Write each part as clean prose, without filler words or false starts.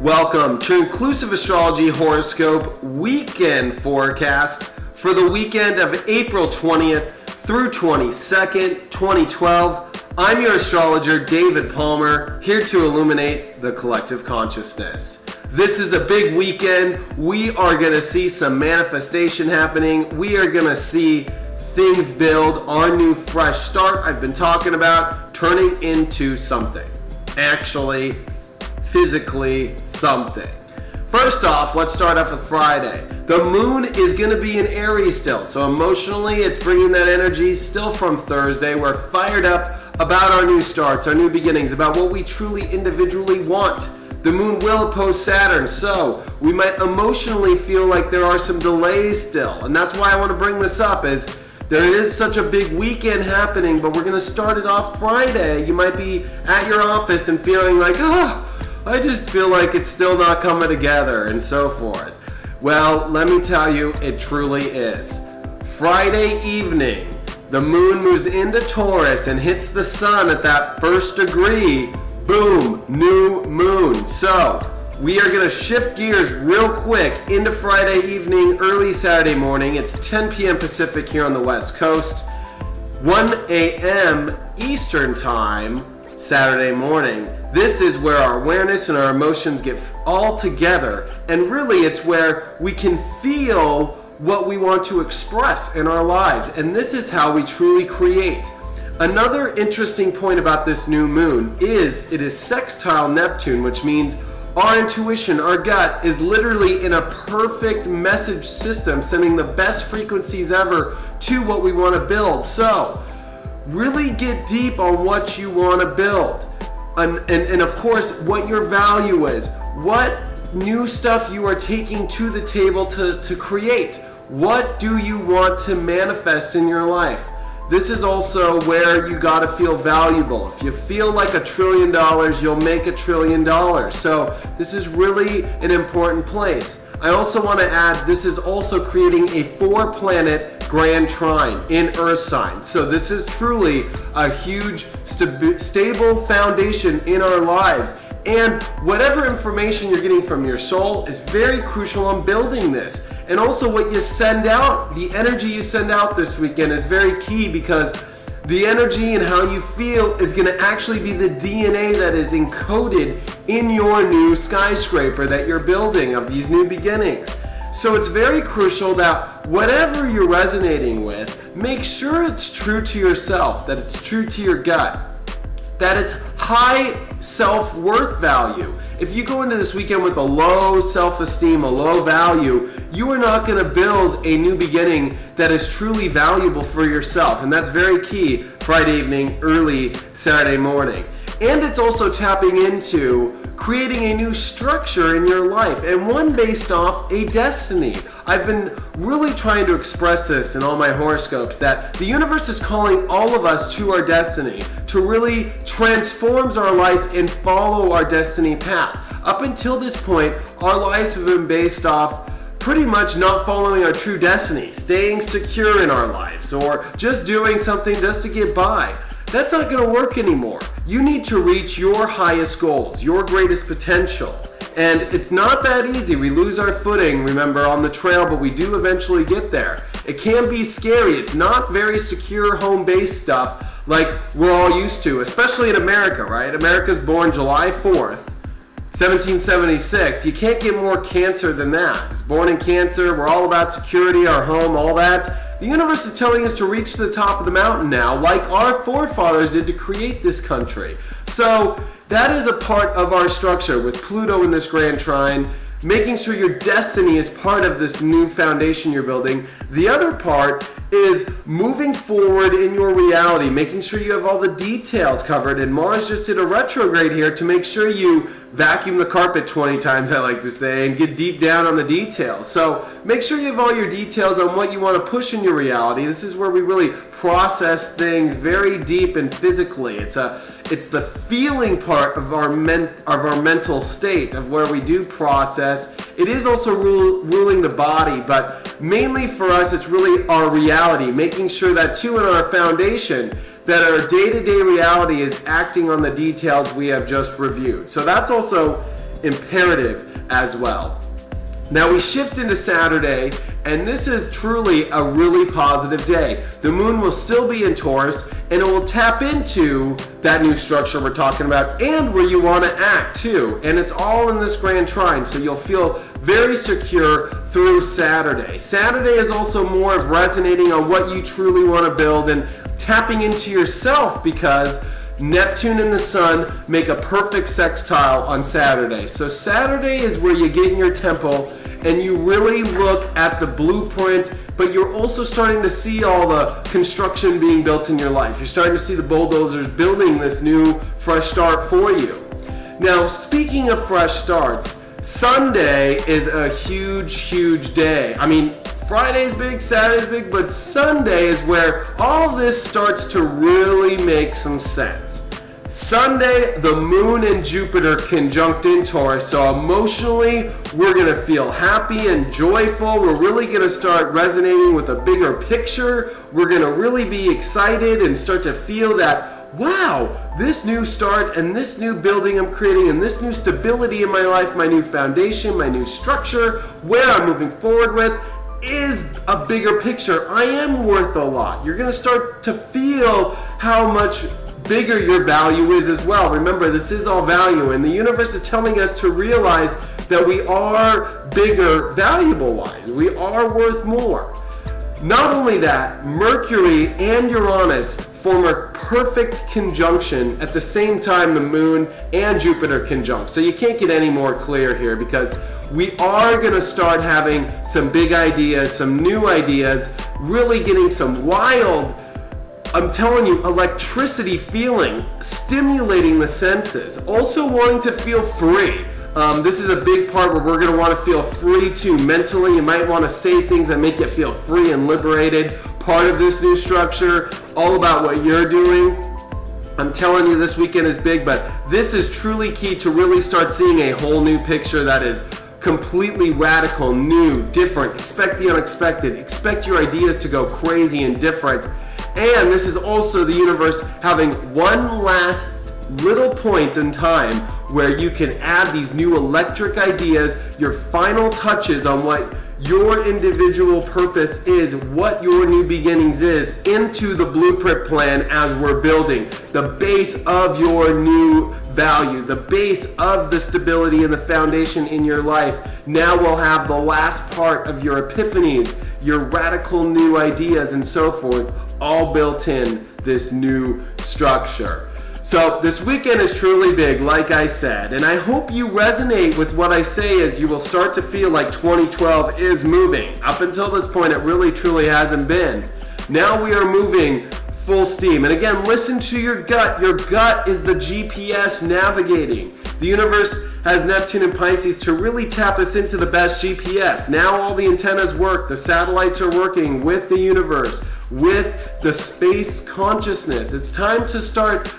Welcome to Inclusive Astrology Horoscope Weekend Forecast for the weekend of April 20th through 22nd, 2012. I'm your astrologer, David Palmer, here to illuminate the collective consciousness. This is a big weekend. We are going to see some manifestation happening. We are going to see things build. Our new fresh start I've been talking about turning into something. Actually, physically something. First off, let's start off with Friday. The moon is going to be in Aries still, so emotionally it's bringing that energy still from Thursday. We're fired up about our new starts, our new beginnings, about what we truly individually want. The moon will oppose Saturn, so we might emotionally feel like there are some delays still, and that's why I want to bring this up is there is such a big weekend happening, but we're going to start it off Friday. You might be at your office and feeling like, I just feel like it's still not coming together and so forth. Well, let me tell you, it truly is. Friday evening, the moon moves into Taurus and hits the sun at that first degree. Boom, new moon. So we are going to shift gears real quick into Friday evening, early Saturday morning. It's 10 p.m. Pacific here on the West Coast, 1 a.m. Eastern Time, Saturday morning. This is where our awareness and our emotions get all together, and really it's where we can feel what we want to express in our lives, and this is how we truly create. Another interesting point about this new moon is it is sextile Neptune, which means our intuition, our gut, is literally in a perfect message system, sending the best frequencies ever to what we want to build. So really get deep on what you want to build. And of course, what your value is, what new stuff you are taking to the table to create. What do you want to manifest in your life? This is also where you got to feel valuable. If you feel like $1 trillion, you'll make $1 trillion. So this is really an important place. I also want to add, this is also creating a 4-planet grand trine in Earth sign. So this is truly a huge stable foundation in our lives. And whatever information you're getting from your soul is very crucial on building this. And also what you send out, the energy you send out this weekend is very key, because the energy and how you feel is going to actually be the DNA that is encoded in your new skyscraper that you're building of these new beginnings. So it's very crucial that whatever you're resonating with, make sure it's true to yourself, that it's true to your gut, that it's high self-worth value. If you go into this weekend with a low self-esteem, a low value, you are not going to build a new beginning that is truly valuable for yourself. And that's very key Friday evening, early Saturday morning. And it's also tapping into creating a new structure in your life, and one based off a destiny. I've been really trying to express this in all my horoscopes, that the universe is calling all of us to our destiny, to really transform our life and follow our destiny path. Up until this point, our lives have been based off pretty much not following our true destiny, staying secure in our lives, or just doing something just to get by. That's not going to work anymore. You need to reach your highest goals, your greatest potential. And it's not that easy. We lose our footing, remember, on the trail, but we do eventually get there. It can be scary. It's not very secure home-based stuff like we're all used to, especially in America, right? America's born July 4th, 1776. You can't get more Cancer than that. It's born in Cancer. We're all about security, our home, all that. The universe is telling us to reach the top of the mountain now, like our forefathers did to create this country. So that is a part of our structure with Pluto in this grand trine, making sure your destiny is part of this new foundation you're building. The other part is moving forward in your reality, making sure you have all the details covered. And Mars just did a retrograde here to make sure you vacuum the carpet 20 times, I like to say, and get deep down on the details. So make sure you have all your details on what you want to push in your reality. This is where we really process things very deep and physically. It's the feeling part of our mental state of where we do process. It is also ruling the body, but mainly for us, it's really our reality, making sure that too in our foundation, that our day-to-day reality is acting on the details we have just reviewed. So that's also imperative as well. Now we shift into Saturday, and this is truly a really positive day. The moon will still be in Taurus, and it will tap into that new structure we're talking about and where you want to act too. And it's all in this grand trine, so you'll feel very secure through Saturday. Saturday is also more of resonating on what you truly want to build and tapping into yourself, because Neptune and the Sun make a perfect sextile on Saturday. So Saturday is where you get in your temple and you really look at the blueprint, but you're also starting to see all the construction being built in your life. You're starting to see the bulldozers building this new fresh start for you. Now, speaking of fresh starts, Sunday is a huge day. I mean, Friday's big, Saturday's big, but Sunday is where all this starts to really make some sense. Sunday, the moon and Jupiter conjunct in Taurus, so emotionally, we're going to feel happy and joyful. We're really going to start resonating with a bigger picture. We're going to really be excited and start to feel that, wow, this new start and this new building I'm creating and this new stability in my life, my new foundation, my new structure, where I'm moving forward with, is a bigger picture. I am worth a lot. You're going to start to feel how much bigger your value is as well. Remember, this is all value, and the universe is telling us to realize that we are bigger valuable-wise. We are worth more. Not only that, Mercury and Uranus form a perfect conjunction at the same time the moon and Jupiter conjunct. So you can't get any more clear here, because we are going to start having some big ideas, some new ideas, really getting some wild, I'm telling you, electricity feeling, stimulating the senses. Also wanting to feel free. This is a big part where we're going to want to feel free too. Mentally, you might want to say things that make you feel free and liberated. Part of this new structure, all about what you're doing. I'm telling you, this weekend is big, but this is truly key to really start seeing a whole new picture that is completely radical, new, different. Expect the unexpected. Expect your ideas to go crazy and different. And this is also the universe having one last little point in time where you can add these new electric ideas, your final touches on what your individual purpose is, what your new beginnings is, into the blueprint plan as we're building the base of your new value, the base of the stability and the foundation in your life. Now we'll have the last part of your epiphanies, your radical new ideas and so forth, all built in this new structure. So this weekend is truly big, like I said, and I hope you resonate with what I say, as you will start to feel like 2012 is moving. Up until this point, it really truly hasn't been. Now we are moving full steam. And again, listen to your gut. Your gut is the GPS navigating. The universe has Neptune and Pisces to really tap us into the best GPS. Now all the antennas work. The satellites are working with the universe, with the space consciousness. It's time to start,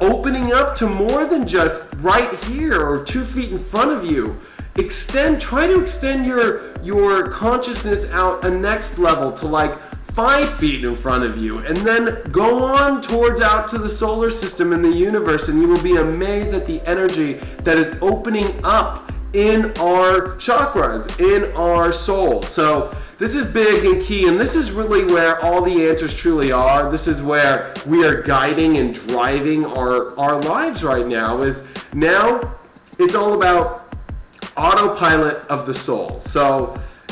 opening up to more than just right here or 2 feet in front of you. Try to extend your consciousness out a next level to like 5 feet in front of you, and then go on towards out to the solar system and the universe, and you will be amazed at the energy that is opening up in our chakras, in our soul. So this is big and key, and this is really where all the answers truly are. This is where we are guiding and driving our lives right now. Now it's all about autopilot of the soul.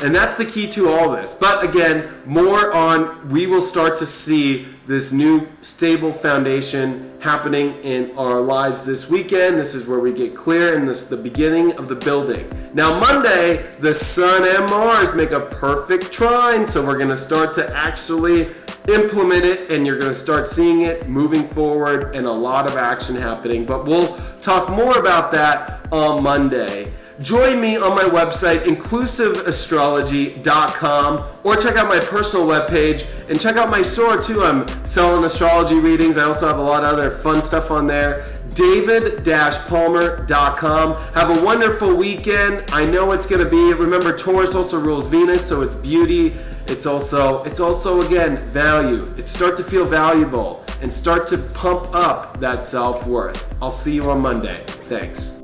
And that's the key to all this. But again, we will start to see this new stable foundation happening in our lives this weekend. This is where we get clear, and this is the beginning of the building. Now Monday, the Sun and Mars make a perfect trine, so we're going to start to actually implement it, and you're going to start seeing it moving forward and a lot of action happening. But we'll talk more about that on Monday. Join me on my website, inclusiveastrology.com, or check out my personal webpage, and check out my store too. I'm selling astrology readings. I also have a lot of other fun stuff on there. David-Palmer.com. Have a wonderful weekend. I know it's going to be. Remember, Taurus also rules Venus, so it's beauty. It's also again, value. Start to feel valuable and start to pump up that self-worth. I'll see you on Monday. Thanks.